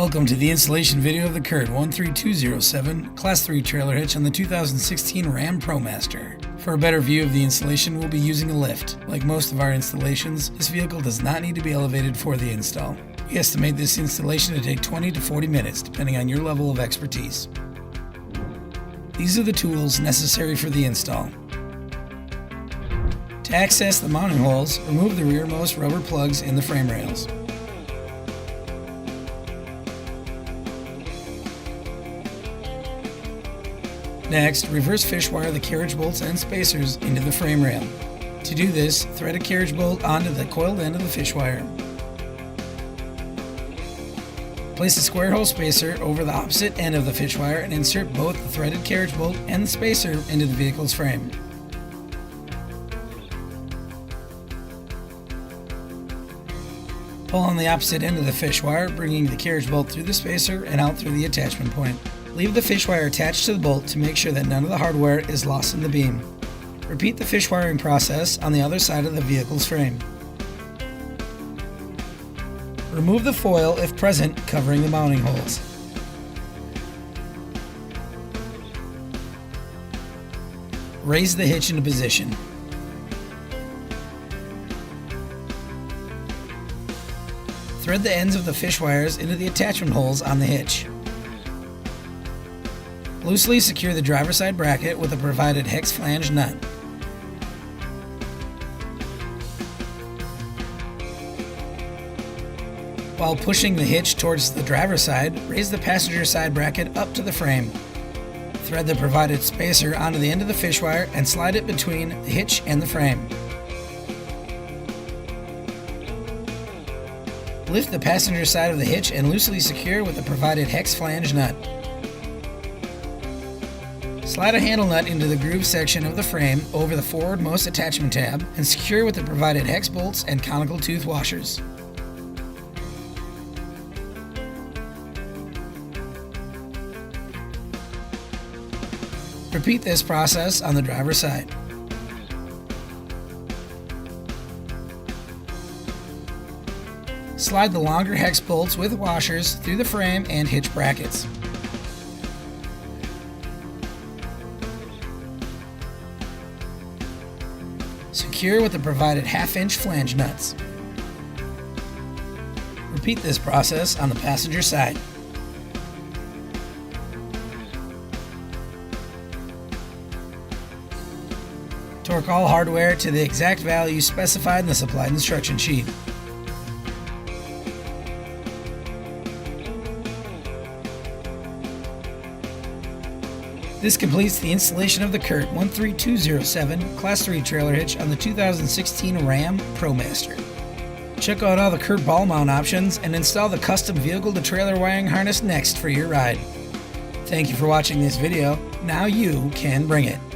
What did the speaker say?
Welcome to the installation video of the CURT 13207 Class 3 trailer hitch on the 2016 Ram ProMaster. For a better view of the installation, we'll be using a lift. Like most of our installations, this vehicle does not need to be elevated for the install. We estimate this installation to take 20 to 40 minutes, depending on your level of expertise. These are the tools necessary for the install. To access the mounting holes, remove the rearmost rubber plugs in the frame rails. Next, reverse fish wire the carriage bolts and spacers into the frame rail. To do this, thread a carriage bolt onto the coiled end of the fish wire. Place a square hole spacer over the opposite end of the fish wire and insert both the threaded carriage bolt and the spacer into the vehicle's frame. Pull on the opposite end of the fish wire, bringing the carriage bolt through the spacer and out through the attachment point. Leave the fish wire attached to the bolt to make sure that none of the hardware is lost in the beam. Repeat the fish wiring process on the other side of the vehicle's frame. Remove the foil, if present, covering the mounting holes. Raise the hitch into position. Thread the ends of the fish wires into the attachment holes on the hitch. Loosely secure the driver's side bracket with a provided hex flange nut. While pushing the hitch towards the driver's side, raise the passenger side bracket up to the frame. Thread the provided spacer onto the end of the fish wire and slide it between the hitch and the frame. Lift the passenger side of the hitch and loosely secure with the provided hex flange nut. Slide a handle nut into the groove section of the frame over the forwardmost attachment tab and secure with the provided hex bolts and conical tooth washers. Repeat this process on the driver's side. Slide the longer hex bolts with washers through the frame and hitch brackets. Secure with the provided half-inch flange nuts. Repeat this process on the passenger side. Torque all hardware to the exact value specified in the supplied instruction sheet. This completes the installation of the CURT 13207 Class 3 trailer hitch on the 2016 Ram ProMaster. Check out all the CURT ball mount options and install the custom vehicle-to-trailer wiring harness next for your ride. Thank you for watching this video. Now you can bring it.